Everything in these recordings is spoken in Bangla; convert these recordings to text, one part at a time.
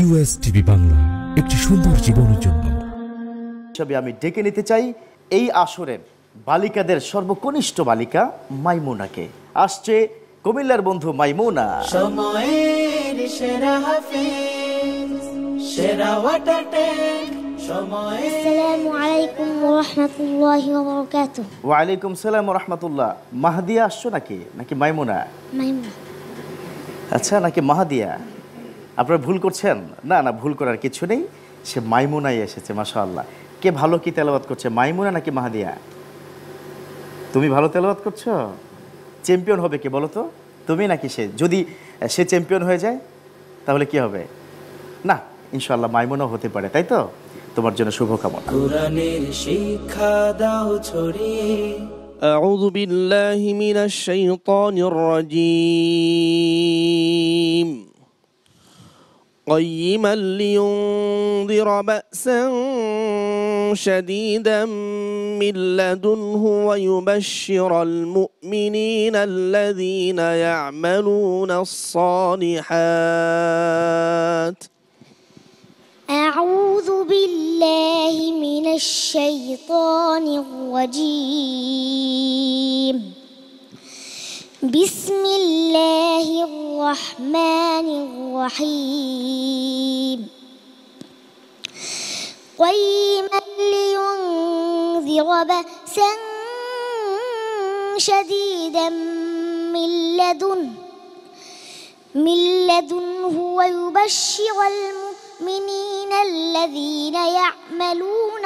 QS টিভি বাংলা, একটি সুন্দর জীবনের জন্য। আমি ডেকে নিতে চাই এই আসরের বালিকাদের সর্বকনিষ্ঠ বালিকা মাইমুনাকে। আসছে কুমিল্লার বন্ধু মাইমুনা। সময়ের সেরা হাফেজ, সেরা ওয়াটার ট্যাঙ্ক। আসসালামু আলাইকুম ওয়া রাহমাতুল্লাহি ওয়া বারাকাতুহু। ওয়া আলাইকুম সালাম ওয়া রাহমাতুল্লাহ। মাহদিয়া আসছো নাকি মাইমুনা? মাইমুনা। আচ্ছা, নাকি মাহদিয়া? আপনারা ভুল করছেন। না, ভুল করার কিছু নেই, সে মাইমুনাই এসেছে। মাশাআল্লাহ। কে ভালো কি তেলাওয়াত করছে, মাইমুনা নাকি মাহদিয়া? তুমি ভালো তেলাওয়াত করছো? চ্যাম্পিয়ন হবে কে বলো তো, তুমি নাকি সে? যদি সে চ্যাম্পিয়ন হয়ে যায় তাহলে কি হবে? না, ইনশাআল্লাহ মাইমুনাও হতে পারে, তাই তো? তোমার জন্য শুভকামনা। কোরআনের শিক্ষা দাও ছড়িয়ে। আউযু বিল্লাহি মিনাশ শাইতানির রাজীম। قيما لينذر بأسا شديدا من لدنه ويبشر المؤمنين الذين يعملون الصالحات. أعوذ بالله من الشيطان الرجيم. بسم الله الرحمن الرحيم. قيما لينذر بأسا شديدا من لدنه ويبشر المؤمنين الذين يعملون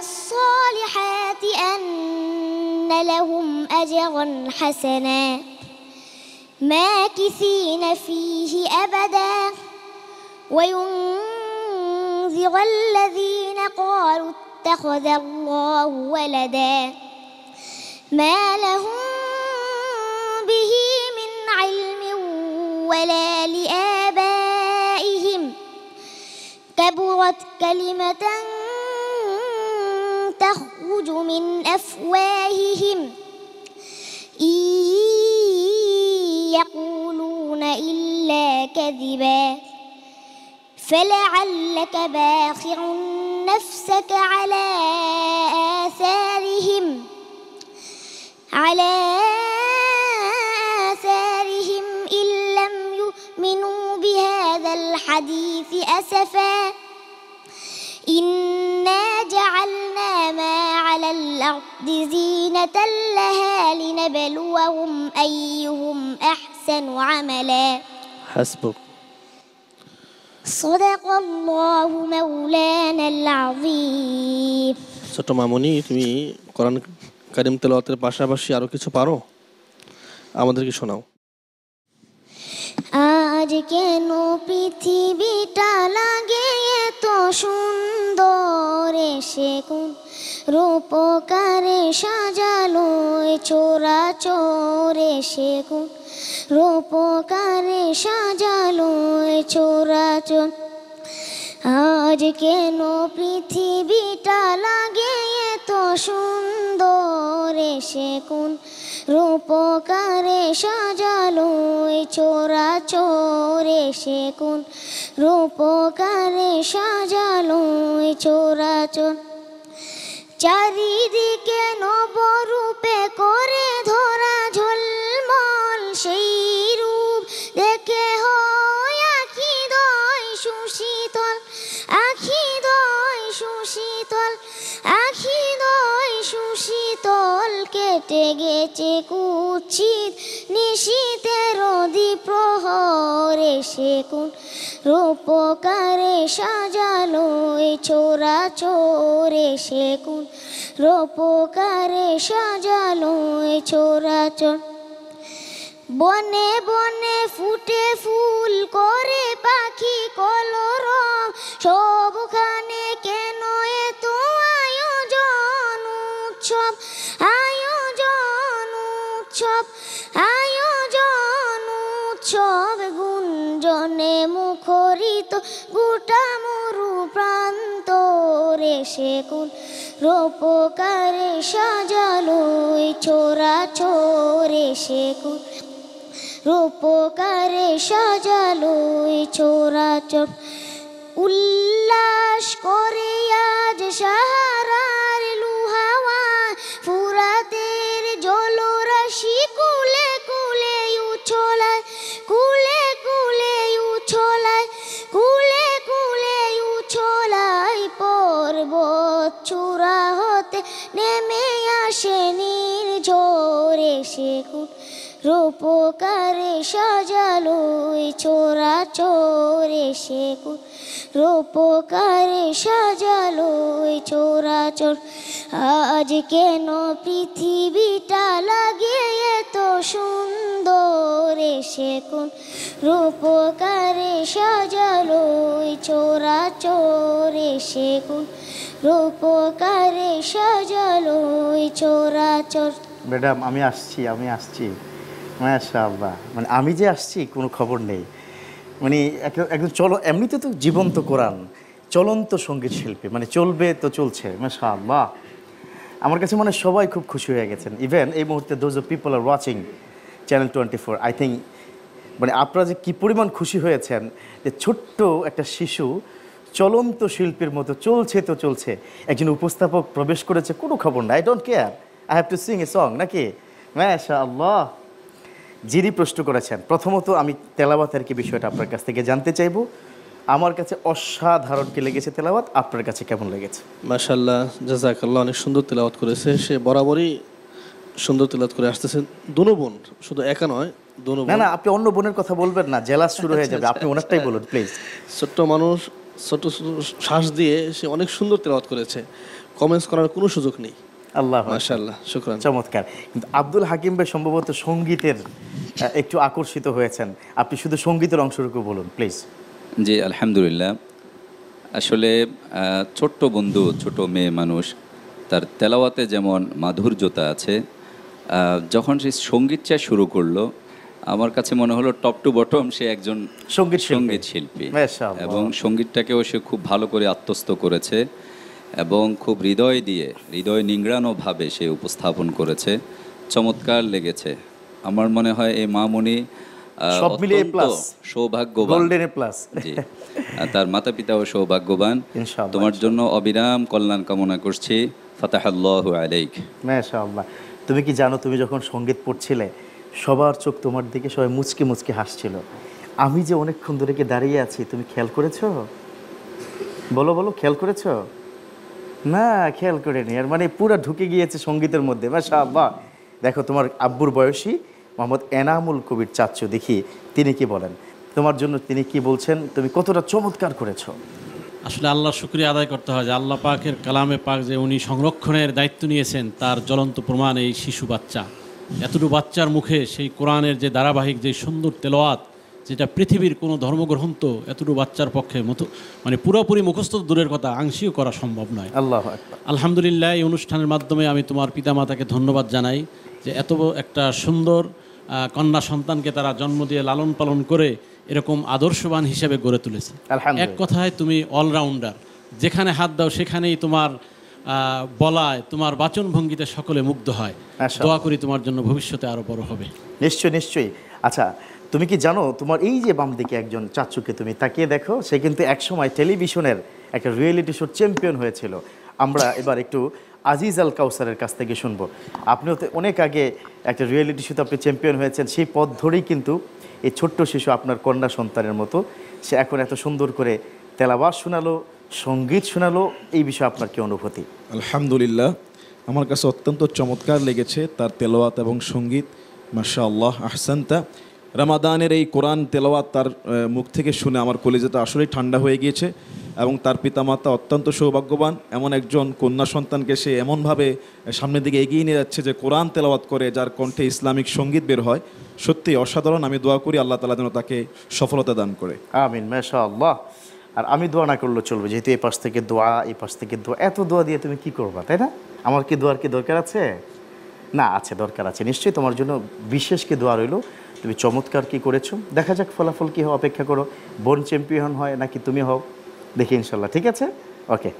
الصالحات أن لهم أجرا حسنا ماكثين فيه أبدا وينذر الذين قالوا اتخذ الله ولدا ما لهم به من علم ولا لآبائهم كبرت كلمة تخرج من أفواههم إن يقولون إلا كذبا فلعلك باخع نفسك على آثارهم إن لم يؤمنوا بهذا الحديث أسفا إنا جعلنا ما على الأرض زينة لها لنبلوهم أيهم أحسن عملا. حسبك. صدق الله مولانا العظيم. ছোট মামুনি, তুমি কোরআন কারীম তেলাওয়াতের পাশাপাশি আরো কিছু পারো? আমাদেরকে শোনাও। আজ কেন পৃথিবীটা লাগে এত সুন্দর, এসে কোন রূপকারে সাজালো চোরাচোর, এসে কোন রূপকারে সাজালো চোরাচোর। আজ কেন পৃথিবীটা লাগে এত সুন্দর, এসে কোন রূপকারে সাজালো চোরাচোর, এসে কোন রূপকারে সাজালো চোরাচোর। চারিদিকে নবরূপে করে ধরা ঝলমল, সেই রূপ দেখে হয় আখি দয় সুশীতল, আখি দয় সুশীতল, আখি দয় সুশীতল। কেটে গেছে কুৎসিত নিশীথের দ্বিপ্রহর, এসে কোন রূপকারে সাজালো চোরাচোর, এসে কোন রূপকারে সাজালো চোরাচোর। বনে বনে ফুটে ফুল করে পাখি কলরব, সবখানে কেন এত আয়োজন উৎসব, আয়োজন উৎসব, আয়োজন উৎসব। গুঞ্জনে মুখরিত গোটা মরু প্রান্তর, এসে কোন রূপকারে সাজালো চোরাচোর, এসে কোন রূপকারে সাজালো এই চরাচর উল্লাস করে আজ সাহারার লুহাওয়া ফুরাতের জলরাশি কুলে কুলে উছলায় কুলে কুলে উছলায় কুলে কুলে উছলায় পর্বত চূড়া হতে নেমে আসে নির্ঝরে সেকুল রূপকারে সাজালো এই চরাচরে সেকুল রূপকারে সাজালো এই চরাচর আজ কেন পৃথিবীটা লাগে এত সুন্দর সেকুল রূপকারে সাজালো এই চরাচরে সেকুল রূপকারে সাজালো এই চরাচর। ম্যাডাম আমি আসছি মাশাআল্লাহ, মানে আমি যে আসছি কোনো খবর নেই, মানে একদম চলো, এমনিতে তো জীবন্ত কোরআন, চলন্ত সঙ্গীত শিল্পী, মানে চলবে তো চলছে মাশাআল্লাহ। আমার কাছে মনে হয় সবাই খুব খুশি হয়ে গেছেন, ইভেন এই মুহূর্তে those of people are watching channel 24, I think মানে আপনারা যে কী পরিমাণ খুশি হয়েছেন যে ছোট্ট একটা শিশু চলন্ত শিল্পীর মতো চলছে তো চলছে, একজন উপস্থাপক প্রবেশ করেছে, কোনো খবর না, I don't care, I have to Singh a song, নাকি? মাশাআল্লাহ। যিনি প্রশ্ন করেছেন, প্রথমত আমি তেলাওয়াতের কি বিষয়টা আপনার কাছ থেকে জানতে চাইবো। আমার কাছে অসাধারণ কি লেগেছে তেলাওয়াত, আপনার কাছে কেমন লেগেছে? মাশাআল্লাহ, জাযাকাল্লাহ, অনেক সুন্দর তেলাওয়াত করেছে সে, বরাবরই সুন্দর তেলাওয়াত করে আসতেছে। দুনো বোন, শুধু একা নয়, দুনো বোন। না আপনি অন্য বোনের কথা বলবেন না, জেলাস শুরু হয়ে যাবে, আপনি ওনারটাই বলুন প্লিজ। ছোট্ট মানুষ, ছোট শ্বাস দিয়ে সে অনেক সুন্দর তেলাওয়াত করেছে, কমেন্টস করার কোনো সুযোগ নেই। আল্লাহ মাশাআল্লাহ, শুকরান। চমৎকার। কিন্তু আব্দুল হাকিম ভাই সম্ভবত সঙ্গীতের একটু আকর্ষিত হয়েছেন, আপনি শুধু সঙ্গীতের অংশটুকু বলুন প্লিজ। জি আলহামদুলিল্লাহ, আসলে ছোট্ট বন্ধু, ছোট মেয়ে মানুষ, তার তেলাওয়াতে যেমন মাধুর্যতা আছে, যখন সে সঙ্গীতটা শুরু করলো আমার কাছে মনে হলো টপ টু বটম সে একজন সঙ্গীত শিল্পী, এবং সঙ্গীতটাকেও সে খুব ভালো করে আত্মস্থ করেছে এবং খুব হৃদয় নিংড়ানোভাবে সে উপস্থাপন করেছে, চমৎকার লেগেছে। আমার মনে হয় এই মামুনি সব মিলিয়ে প্লাস, সৌভাগ্যবান, গোল্ডেন প্লাস। জি, তার মাতা পিতাও সৌভাগ্যবান। তোমার জন্য অবিরাম কল্যাণ কামনা করছি। ফাতাহাল্লাহু আলাইক। মাশাআল্লাহ। তুমি কি জানো, তুমি যখন সঙ্গীত পড়ছিলে সবার চোখ তোমার দিকে, সবাই মুচকি মুচকি হাসছিল। আমি যে অনেকক্ষণ ধরে কি দাঁড়িয়ে আছি, তুমি খেয়াল করেছো? বলো খেয়াল করেছো? না, খেয়াল করিনি। আর মানে পুরো ঢুকে গিয়েছে সঙ্গীতের মধ্যে। মাশাআল্লাহ। দেখো তোমার আব্বুর বয়সী মোহাম্মদ এনামুল কবির চাচ্চু, দেখি তিনি কি বলেন তোমার জন্য, তিনি কি বলছেন, তুমি কতটা চমৎকার করেছো। আসলে আল্লাহর শুকরিয়া আদায় করতে হয় যে আল্লাহ পাকের কালামে পাক যে উনি সংরক্ষণের দায়িত্ব নিয়েছেন, তার জ্বলন্ত প্রমাণ এই শিশু বাচ্চা। এতটুকু বাচ্চার মুখে সেই কোরআনের যে ধারাবাহিক যে সুন্দর তেলাওয়াত, যেটা পৃথিবীর কোনো ধর্মগ্রন্থ এতটুকু বাচ্চার পক্ষে মানে পুরোপুরি মুখস্থ দূরের কথা, আংশিক করা সম্ভব নয়। আল্লাহু আকবার। আলহামদুলিল্লাহ, এই অনুষ্ঠানের মাধ্যমে আমি তোমার পিতামাতাকে ধন্যবাদ জানাই যে এত একটা সুন্দর কন্যা সন্তানকে তারা জন্ম দিয়ে লালন পালন করে এরকম আদর্শবান হিসেবে গড়ে তুলেছে। এক কথায় তুমি অলরাউন্ডার, যেখানে হাত দাও সেখানেই তোমার বলায়, তোমার বাচনভঙ্গিতে সকলে মুগ্ধ হয়। দোয়া করি তোমার জন্য ভবিষ্যতে আরো বড় হবে। নিশ্চয়ই। আচ্ছা, তুমি কি জানো, তোমার এই যে বাম দিকে একজন চাচুকে তুমি তাকিয়ে দেখো, সে কিন্তু একসময় টেলিভিশনের একটা রিয়েলিটি শোর চ্যাম্পিয়ন হয়েছিল। আমরা এবার একটু আজিজ আল কাউসারের কাছ থেকে শুনবো। আপনিও তো অনেক আগে একটা রিয়েলিটি শোতে আপনি চ্যাম্পিয়ন হয়েছেন, সেই পথ ধরেই কিন্তু এই ছোট্ট শিশু আপনার কন্যা সন্তানের মতো সে এখন এত সুন্দর করে তেলাওয়াত শোনালো, সঙ্গীত শোনালো, এই বিষয়ে আপনার কি অনুভূতি? আলহামদুলিল্লাহ, আমার কাছে অত্যন্ত চমৎকার লেগেছে তার তেলাওয়াত এবং সঙ্গীত। মাশাআল্লাহ, আহসানতা। রমাদানের এই কোরআন তেলাওয়াত তার মুখ থেকে শুনে আমার কলিজাটা আসলেই ঠান্ডা হয়ে গিয়েছে, এবং তার পিতামাতা অত্যন্ত সৌভাগ্যবান। এমন একজন কন্যা সন্তানকে সে এমনভাবে সামনের দিকে এগিয়ে নিয়ে যাচ্ছে যে কোরআন তেলাওয়াত করে, যার কণ্ঠে ইসলামিক সঙ্গীত বের হয়, সত্যি অসাধারণ। আমি দোয়া করি আল্লাহ তাআলা যেন তাকে সফলতা দান করে। আমিন। মাশাআল্লাহ। আর আমি দোয়া না করলেও চলবে, যেহেতু এই পাশ থেকে দোয়া, এই পাশ থেকে দোয়া, এত দোয়া দিয়ে তুমি কি করবা, তাই না? আমার কি দোয়ার কি দরকার আছে? না, আছে, দরকার আছে নিশ্চয়ই। তোমার জন্য বিশেষ কি দোয়া রইল। তুমি চমৎকার কি করেছো, দেখা যাক ফলাফল কী হয়, অপেক্ষা করো। বোন চ্যাম্পিয়ন হয় নাকি তুমি হও, দেখি ইনশাল্লাহ। ঠিক আছে, ওকে।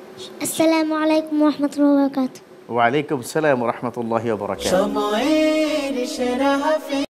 আসসালামু আলাইকুম ওয়া রাহমাতুল্লাহি ওয়া বারাকাতুহু। ওয়া আলাইকুম আসসালাম ওয়া রাহমাতুল্লাহি ওয়া বারাকাতুহু। সময়ের সেরা হাফেজ।